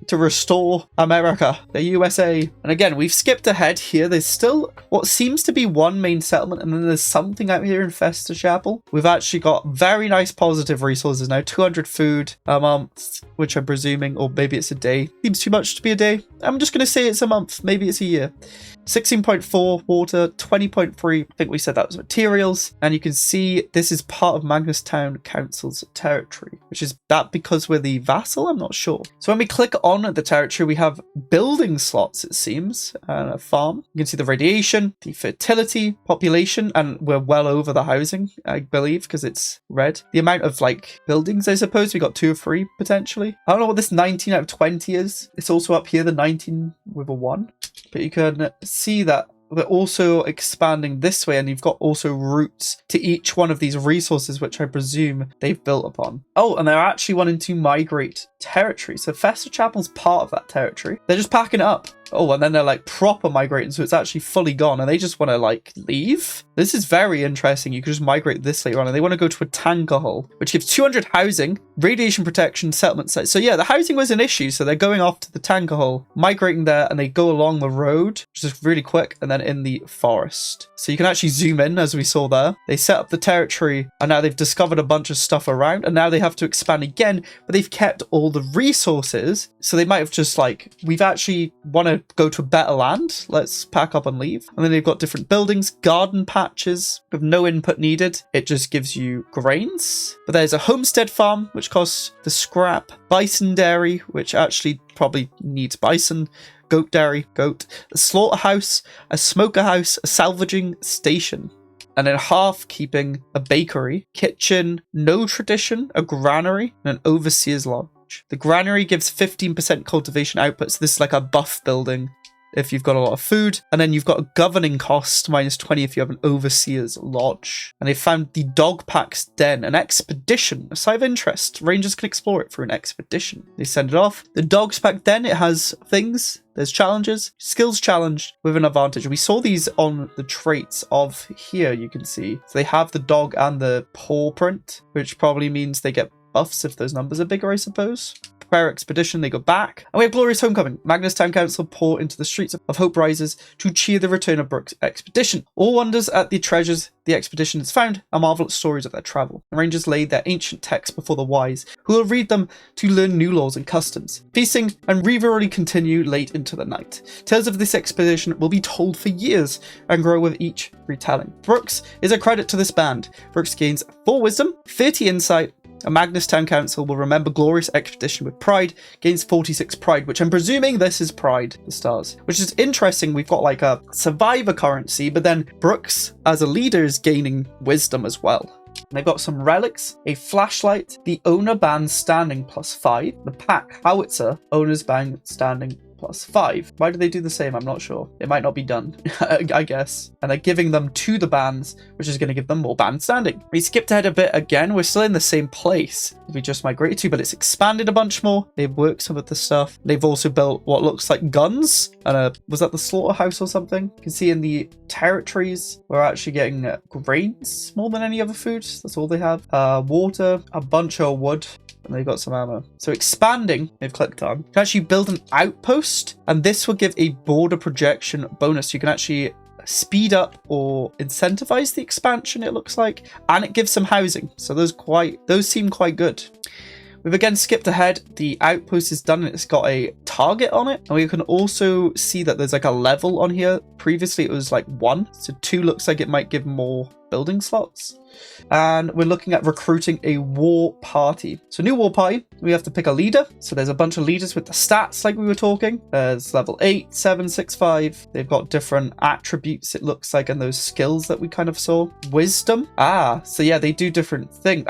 to restore America, the USA. And again, we've skipped ahead here. There's still what seems to be one main settlement, and then there's something out here in Festa Chapel. We've actually got very nice positive resources now. 200 food a month, which I'm presuming, or maybe it's a day. Seems too much to be a day. I'm just going to say it's a month. Maybe it's a year. 16.4 water, 20.3, I think we said that was materials, and you can see this is part of Magnustown Council's territory, which is that because we're the vassal? I'm not sure. So when we click on the territory, we have building slots, it seems, and a farm. You can see the radiation, the fertility, population, and we're well over the housing, I believe, because it's red. The amount of like buildings, I suppose, we got 2 or 3 potentially. I don't know what this 19 out of 20 is. It's also up here, the 19 with a 1. But you can see that they're also expanding this way, and you've got also routes to each one of these resources, which I presume they've built upon. Oh, and they're actually wanting to migrate territory. So Festa Chapel's part of that territory. They're just packing it up. Oh, and then they're like proper migrating, so it's actually fully gone, and they just want to like leave. This is very interesting. You could just migrate this later on, and they want to go to a tanker hull, which gives 200 housing, radiation protection, settlement sites. So yeah, the housing was an issue, so they're going off to the tanker hull, migrating there, and they go along the road, which is really quick, and then in the forest. So you can actually zoom in, as we saw there. They set up the territory, and now they've discovered a bunch of stuff around, and now they have to expand again, but they've kept all the resources, so they might have just like, we've actually want to go to a better land, let's pack up and leave. And then they've got different buildings, garden patches with no input needed. It just gives you grains. But there's a homestead farm, which costs the scrap, bison dairy, which actually probably needs bison, goat dairy, goat, a slaughterhouse, a smoker house, a salvaging station, and then half keeping a bakery, kitchen, no tradition, a granary, and an overseer's lodge. The granary gives 15% cultivation output, so this is like a buff building if you've got a lot of food. And then you've got a governing cost, minus 20 if you have an overseer's lodge. And they found the Dogpack's Den, an expedition, a site of interest. Rangers can explore it through an expedition. They send it off. The Dogpack Den, it has things. There's challenges, skills challenged with an advantage. We saw these on the traits of here, you can see. So they have the dog and the paw print, which probably means they get buffs if those numbers are bigger, I suppose. prepare expedition, they go back. And we have Glorious Homecoming. Magnus Town Council pour into the streets of Hope Rises to cheer the return of Brooks' expedition. All wonders at the treasures the expedition has found are marvelous stories of their travel. The Rangers lay their ancient texts before the wise, who will read them to learn new laws and customs. Feasting and revelry continue late into the night. Tales of this expedition will be told for years and grow with each retelling. Brooks is a credit to this band. Brooks gains 4 wisdom, 30 insight, and Magnus Town Council will remember glorious expedition with pride, gains 46 pride, which I'm presuming this is pride, the stars. Which is interesting, we've got like a survivor currency, but then Brooks as a leader is gaining wisdom as well. And they've got some relics, a flashlight, the owner band standing +5, the pack howitzer, owner's band standing +5. Why do they do the same? I'm not sure. It might not be done, I guess. And they're giving them to the bands, which is going to give them more band standing. We skipped ahead a bit again. We're still in the same place we just migrated to, but it's expanded a bunch more. They've worked some of the stuff. They've also built what looks like guns. And was that the slaughterhouse or something? You can see in the territories, we're actually getting grains more than any other food. That's all they have. Water, a bunch of wood. And they've got some ammo. So expanding, they've clicked on. You can actually build an outpost, and this will give a border projection bonus. You can actually speed up or incentivize the expansion, it looks like, and it gives some housing. So those seem quite good. We've again skipped ahead. The outpost is done and it's got a target on it. And we can also see that there's like a level on here. Previously it was like 1. So 2 looks like it might give more building slots. And we're looking at recruiting a war party. So new war party, we have to pick a leader. So there's a bunch of leaders with the stats like we were talking. There's level 8, 7, 6, 5. They've got different attributes, it looks like, and those skills that we kind of saw. Wisdom. So yeah, they do different things.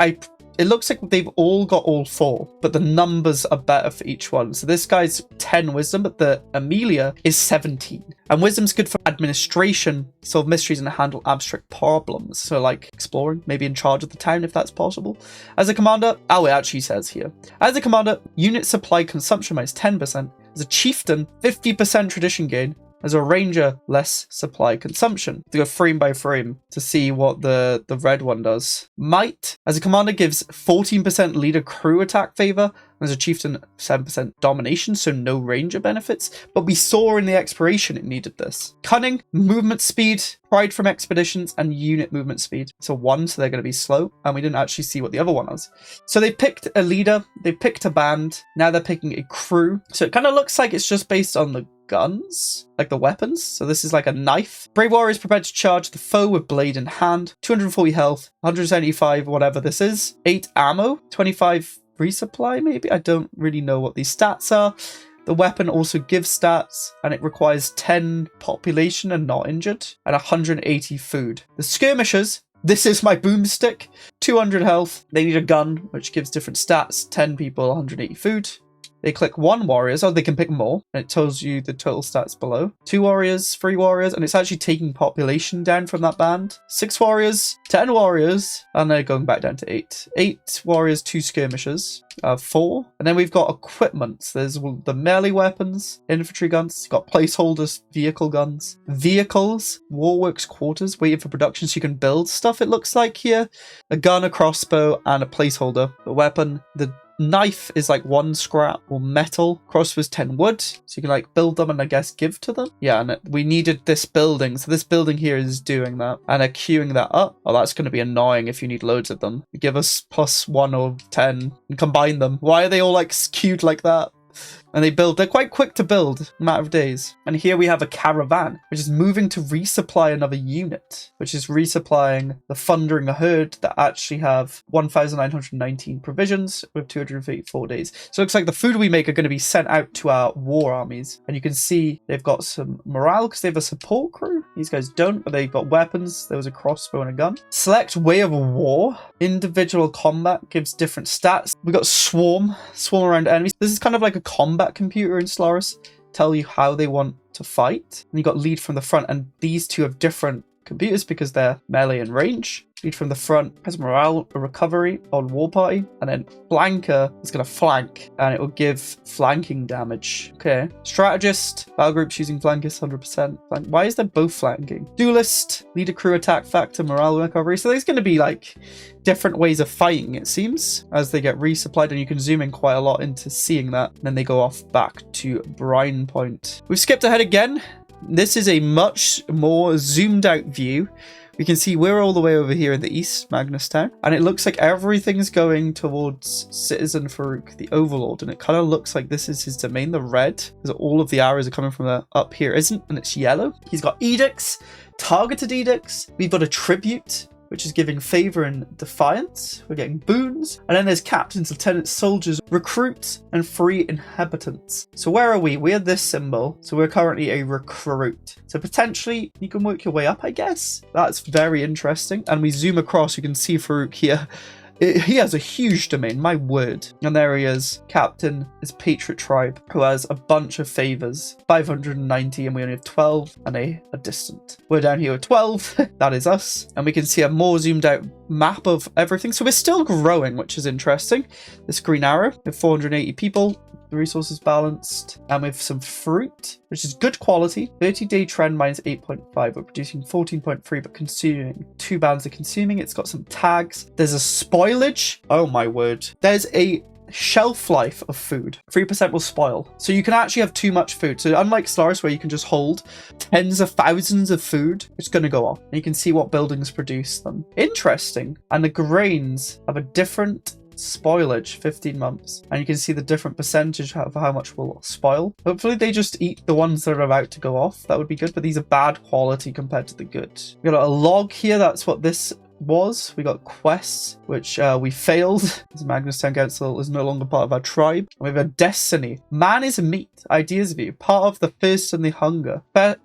It looks like they've all got all 4, but the numbers are better for each one. So this guy's 10 wisdom, but the Amelia is 17. And wisdom's good for administration, solve mysteries and handle abstract problems. So like exploring, maybe in charge of the town if that's possible. As a commander, it actually says here. As a commander, unit supply consumption minus 10%. As a chieftain, 50% tradition gain. As a ranger, less supply consumption. To go frame by frame to see what the red one does. Might, as a commander, gives 14% leader crew attack favor. As a chieftain, 7% domination, so no ranger benefits. But we saw in the exploration it needed this. Cunning, movement speed, pride from expeditions, and unit movement speed. So 1, so they're going to be slow. And we didn't actually see what the other one was. So they picked a leader, they picked a band. Now they're picking a crew. So it kind of looks like it's just based on the guns, like the weapons. So this is like a knife. Brave warriors prepared to charge the foe with blade in hand. 240 health, 175 whatever this is. 8 ammo, 25 resupply maybe. I don't really know what these stats are. The weapon also gives stats, and it requires 10 population and not injured, and 180 food. The skirmishers, this is my boomstick. 200 health. They need a gun, which gives different stats. 10 people, 180 food. They click 1 warriors, they can pick more, and it tells you the total stats below. 2 warriors, 3 warriors, and it's actually taking population down from that band. 6 warriors, 10 warriors, and they're going back down to 8. 8 warriors, 2 skirmishers, 4. And then we've got equipment. So there's the melee weapons, infantry guns, you've got placeholders, vehicle guns, vehicles, warworks quarters, waiting for production so you can build stuff, it looks like here. A gun, a crossbow, and a placeholder. The weapon, the knife is like 1 scrap or metal. Crossbow's 10 wood, so you can like build them and I guess give to them. Yeah, and we needed this building, so this building here is doing that, and they're queuing that up. That's going to be annoying if you need loads of them. Give us +1 or 10 and combine them. Why are they all like queued like that? And they're quite quick to build, a matter of days. And here we have a caravan, which is moving to resupply another unit, which is resupplying the Thundering Herd that actually have 1,919 provisions with 254 days. So it looks like the food we make are going to be sent out to our war armies. And you can see they've got some morale because they have a support crew. These guys don't, but they've got weapons. There was a crossbow and a gun. Select way of war. Individual combat gives different stats. We got swarm around enemies. This is kind of like a combat computer in Stellaris. Tell you how they want to fight. And you got lead from the front, and these two have different computers because they're melee and range. Lead from the front has morale recovery on war party, and then flanker is going to flank and it will give flanking damage. Okay. Strategist, battle groups using flankers 100%. Why is there both flanking? Duelist, leader crew attack factor, morale recovery. So there's going to be like different ways of fighting, it seems, as they get resupplied, and you can zoom in quite a lot into seeing that. And then they go off back to Brine Point. We've skipped ahead again. This is a much more zoomed out view. We can see we're all the way over here in the east, Magnus Town, and it looks like everything's going towards Citizen Farouk, the Overlord, and it kind of looks like this is his domain, the red, because all of the arrows are coming from the up here, isn't? And it's yellow. He's got edicts, targeted edicts. We've got a tribute, which is giving favor and defiance. We're getting boons. And then there's captains, lieutenants, soldiers, recruits, and free inhabitants. So where are we? We're this symbol. So we're currently a recruit. So potentially you can work your way up, I guess. That's very interesting. And we zoom across, you can see Farouk here. He has a huge domain, my word. And there he is. Captain is Patriot Tribe, who has a bunch of favors. 590, and we only have 12, and a distant. We're down here with 12. That is us. And we can see a more zoomed out map of everything. So we're still growing, which is interesting. This green arrow with 480 people. The resources balanced, and with some fruit, which is good quality. 30-day trend minus 8.5. We're producing 14.3, but consuming 2 bands of consuming. It's got some tags. There's a spoilage. Oh my word. There's a shelf life of food. 3% will spoil. So you can actually have too much food. So unlike Stellaris, where you can just hold tens of thousands of food, it's going to go off. And you can see what buildings produce them. Interesting. And the grains have a different spoilage, 15 months, and you can see the different percentage of how much will spoil. Hopefully they just eat the ones that are about to go off. That would be good, but these are bad quality compared to the good. We got a log here. That's what this was. We got quests, which we failed. As Magnus Town Council is no longer part of our tribe. And we have a destiny. Man is meat. Ideas of you. Part of the thirst and the hunger.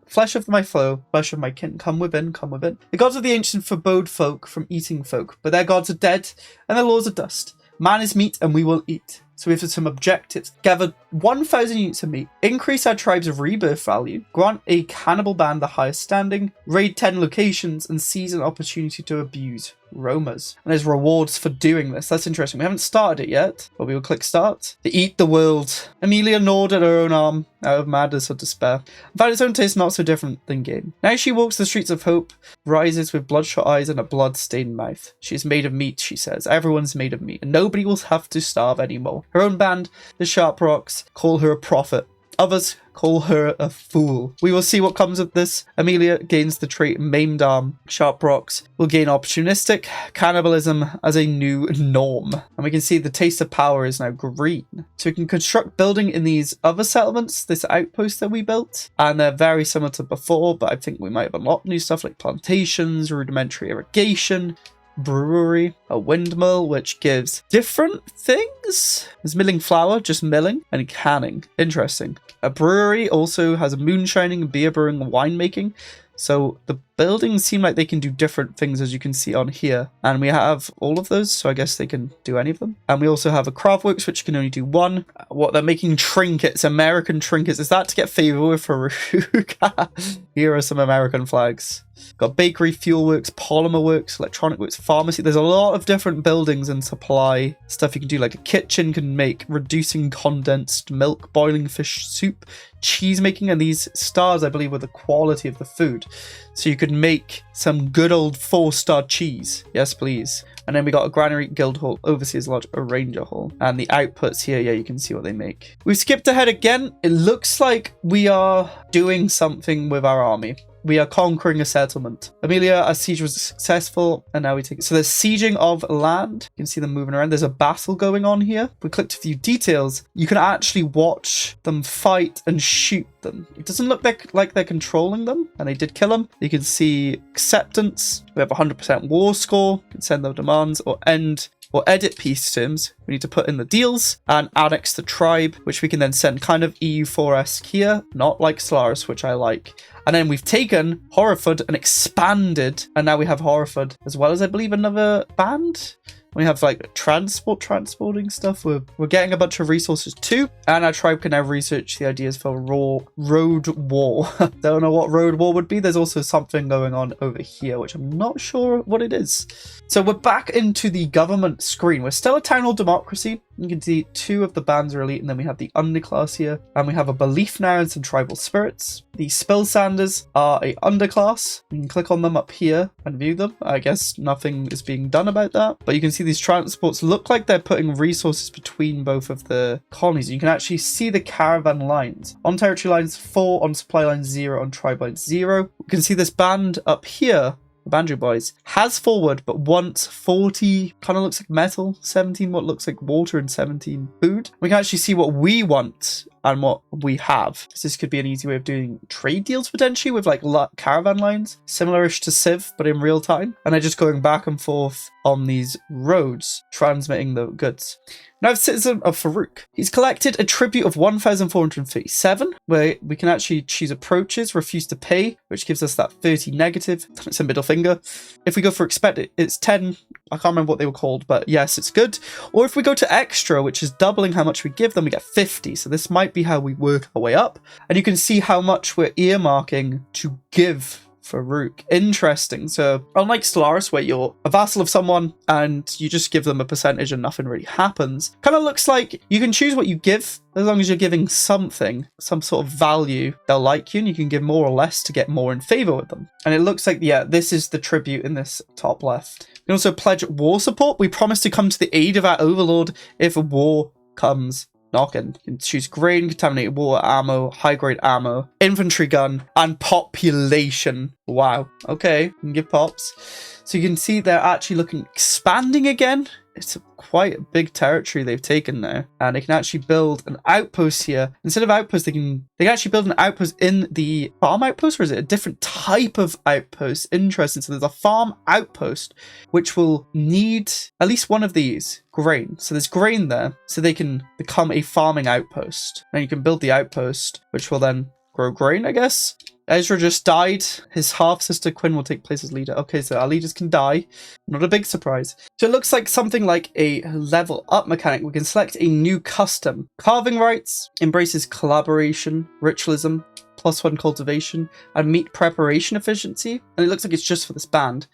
Flesh of my flow. Flesh of my kin. Come within. Come within. The gods of the ancient forbode folk from eating folk, but their gods are dead and their laws are dust. Man is meat and we will eat. So we have some objectives. Gather 1,000 units of meat. Increase our tribe's rebirth value. Grant a cannibal band the highest standing. Raid 10 locations and seize an opportunity to abuse roamers. And there's rewards for doing this. That's interesting. We haven't started it yet, but we will click start. To eat the world. Amelia gnawed at her own arm out of madness or despair. Found its own taste not so different than game. Now she walks the streets of hope, rises with bloodshot eyes and a blood-stained mouth. She is made of meat, she says. Everyone's made of meat, and nobody will have to starve anymore. Her own band, the Sharp Rocks, call her a prophet. Others call her a fool. We will see what comes of this. Amelia gains the trait maimed arm. Sharp Rocks will gain opportunistic cannibalism as a new norm. And we can see the taste of power is now green. So we can construct building in these other settlements, this outpost that we built. And they're very similar to before, but I think we might have unlocked new stuff like plantations, rudimentary irrigation, brewery, a windmill, which gives different things. There's milling flour, just milling, and canning. Interesting. A brewery also has a moonshining, beer brewing, winemaking. So the buildings seem like they can do different things, as you can see on here. And we have all of those, so I guess they can do any of them. And we also have a craftworks, which can only do one. What, they're making trinkets, American trinkets. Is that to get favor with Farouk? Here are some American flags. Got bakery, fuel works, polymer works, electronic works, pharmacy. There's a lot of different buildings and supply stuff you can do. Like a kitchen can make reducing condensed milk, boiling fish soup, cheese making, and these stars, I believe, were the quality of the food. So you could make some good old 4-star cheese. Yes, please. And then we got a granary, guild hall, overseer's lodge, a ranger hall. And the outputs here, yeah, you can see what they make. We've skipped ahead again. It looks like we are doing something with our army. We are conquering a settlement. Amelia, our siege was successful, and now we take it. So there's sieging of land. You can see them moving around. There's a battle going on here. If we click to view details, you can actually watch them fight and shoot them. It doesn't look like they're controlling them, and they did kill them. You can see acceptance. We have 100% war score. You can send them demands or end or edit peace terms. We need to put in the deals and annex the tribe, which we can then send kind of EU4-esque here, not like Stellaris, which I like. And then we've taken Horrorford and expanded, and now we have Horrorford, as well as I believe another band. We have like transporting stuff. We're getting a bunch of resources too. And our tribe can now research the ideas for road war. Don't know what road war would be. There's also something going on over here, which I'm not sure what it is. So we're back into the government screen. We're still a town hall democracy. You can see 2 of the bands are elite, and then we have the underclass here. And we have a belief now and some tribal spirits. The Spill Sanders are a underclass. You can click on them up here and view them. I guess nothing is being done about that. But you can see these transports look like they're putting resources between both of the colonies. You can actually see the caravan lines. On territory lines 4, on supply lines 0, on tribe lines 0. You can see this band up here, Banjo Boys, has forward but wants 40, kind of looks like metal, 17 what looks like water, and 17 food. We can actually see what we want and what we have. So this could be an easy way of doing trade deals potentially with like caravan lines, similar-ish to Civ but in real time, and they're just going back and forth on these roads transmitting the goods. Now, citizen of Farouk. He's collected a tribute of 1,437, where we can actually choose approaches, refuse to pay, which gives us that 30 negative. It's a middle finger. If we go for expect, it's 10. I can't remember what they were called, but yes, it's good. Or if we go to extra, which is doubling how much we give them, we get 50. So this might be how we work our way up. And you can see how much we're earmarking to give Farouk. Interesting. So unlike Stellaris, where you're a vassal of someone and you just give them a percentage and nothing really happens, kind of looks like you can choose what you give as long as you're giving something, some sort of value. They'll like you and you can give more or less to get more in favor with them. And it looks like, yeah, this is the tribute in this top left. You can also pledge war support. We promise to come to the aid of our overlord if a war comes knocking. You can choose grain, contaminated water, ammo, high-grade ammo, infantry gun, and population. Wow. Okay, you can give pops. So you can see they're actually looking expanding again. It's quite a big territory they've taken now, and they can actually build an outpost here. Instead of outpost, they can actually build an outpost in the farm outpost, or is it a different type of outpost? Interesting. So there's a farm outpost which will need at least one of these grain. So there's grain there, so they can become a farming outpost. And you can build the outpost, which will then grow grain, I guess. Ezra just died. His half-sister Quinn will take place as leader. Okay, so our leaders can die. Not a big surprise. So it looks like something like a level up mechanic. We can select a new custom. Carving rights embraces collaboration, ritualism, +1 cultivation, and meat preparation efficiency. And it looks like it's just for this band.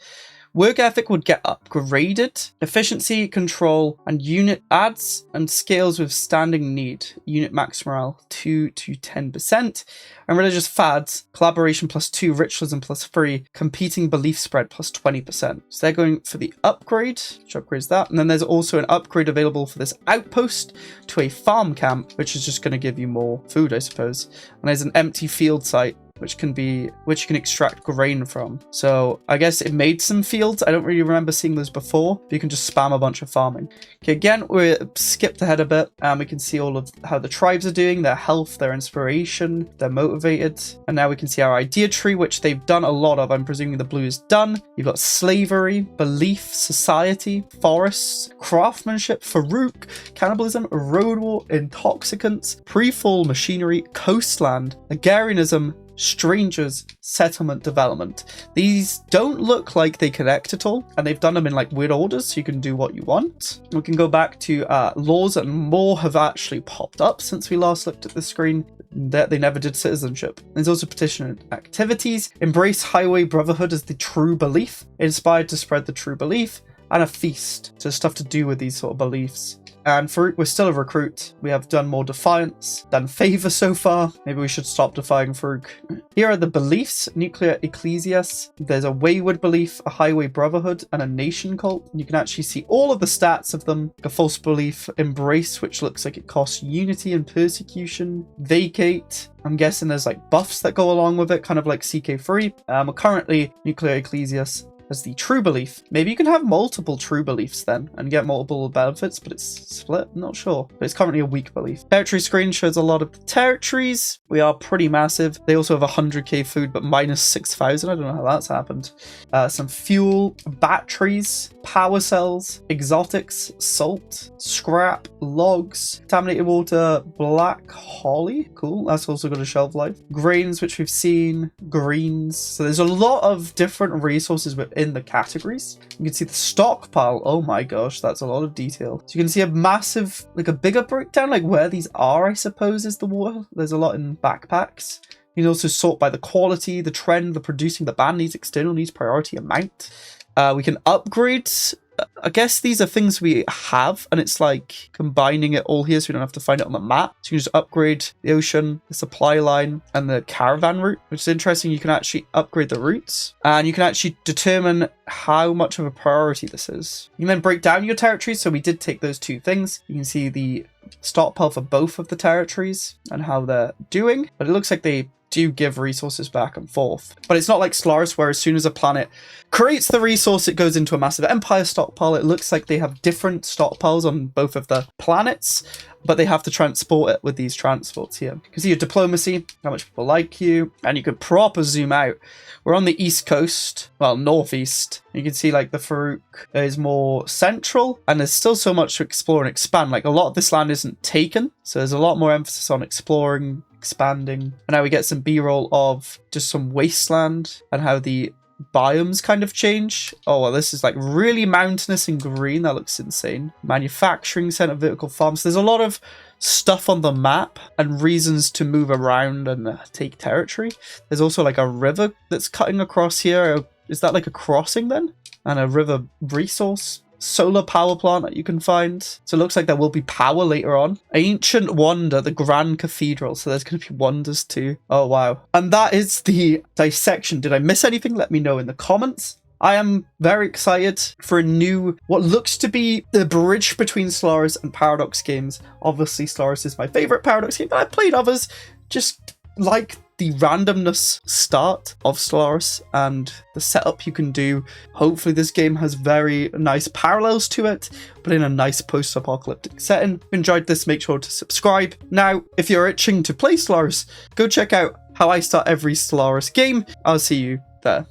Work ethic would get upgraded. Efficiency, control, and unit adds and scales with standing need. Unit max morale 2 to 10%. And religious fads, collaboration +2, ritualism +3, competing belief spread +20%. So they're going for the upgrade, which upgrades that. And then there's also an upgrade available for this outpost to a farm camp, which is just going to give you more food, I suppose. And there's an empty field site, which you can extract grain from. So I guess it made some fields. I don't really remember seeing those before, but you can just spam a bunch of farming. Okay, again, we're skipped ahead a bit, and we can see all of how the tribes are doing, their health, their inspiration, they're motivated. And now we can see our idea tree, which they've done a lot of. I'm presuming the blue is done. You've got slavery, belief, society, forests, craftsmanship, Farouk, cannibalism, road war, intoxicants, pre-fall machinery, coastland, agrarianism, strangers, settlement development. These don't look like they connect at all, and they've done them in like weird orders, so you can do what you want. We can go back to laws, and more have actually popped up since we last looked at the screen. That they never did citizenship. There's also petition activities. Embrace highway brotherhood as the true belief. Inspired to spread the true belief. And a feast. So stuff to do with these sort of beliefs. And Farouk, we're still a recruit. We have done more defiance, done favor so far. Maybe we should stop defying Farouk. Here are the beliefs. Nuclear ecclesias. There's a wayward belief, a highway brotherhood, and a nation cult. You can actually see all of the stats of them. A false belief, embrace, which looks like it costs unity and persecution. Vacate. I'm guessing there's like buffs that go along with it, kind of like CK3. We're currently nuclear ecclesias as the true belief. Maybe you can have multiple true beliefs then and get multiple benefits, but it's split? I'm not sure. But it's currently a weak belief. Territory screen shows a lot of the territories. We are pretty massive. They also have 100k food, but minus 6,000. I don't know how that's happened. Some fuel, batteries, power cells, exotics, salt, scrap, logs, contaminated water, black holly. Cool. That's also got a shelf life. Grains, which we've seen. Greens. So there's a lot of different resources with in the categories. You can see the stockpile. Oh my gosh, that's a lot of detail. So you can see a massive, like a bigger breakdown, like where these are, I suppose, is the water. There's a lot in backpacks. You can also sort by the quality, the trend, the producing, the ban needs, external needs, priority, amount. We can upgrade. I guess these are things we have, and it's like combining it all here so we don't have to find it on the map. So you can just upgrade the ocean, the supply line, and the caravan route, which is interesting. You can actually upgrade the routes, and you can actually determine how much of a priority this is. You can then break down your territories, so we did take those two things. You can see the stockpile for both of the territories and how they're doing, but it looks like they do give resources back and forth. But it's not like Stellaris, where as soon as a planet creates the resource, it goes into a massive empire stockpile. It looks like they have different stockpiles on both of the planets, but they have to transport it with these transports here. You can see your diplomacy, how much people like you, and you can proper zoom out. We're on the east coast, well, northeast. You can see like the Farouk is more central, and there's still so much to explore and expand. Like a lot of this land isn't taken, so there's a lot more emphasis on exploring, expanding. And now we get some b-roll of just some wasteland and how the biomes kind of change. Oh, well, this is like really mountainous and green. That looks insane. Manufacturing center, vertical farms. There's a lot of stuff on the map and reasons to move around and take territory. There's also like a river that's cutting across here. Is that like a crossing then? And a river resource. Solar power plant that you can find. So it looks like there will be power later on. Ancient wonder, the Grand Cathedral. So there's going to be wonders too. Oh, wow. And that is the dissection. Did I miss anything? Let me know in the comments. I am very excited for a new, what looks to be the bridge between Stellaris and Paradox games. Obviously, Stellaris is my favorite Paradox game, but I've played others. Just like the randomness start of Stellaris and the setup you can do. Hopefully this game has very nice parallels to it, but in a nice post-apocalyptic setting. If you enjoyed this, make sure to subscribe. Now, if you're itching to play Stellaris, go check out how I start every Stellaris game. I'll see you there.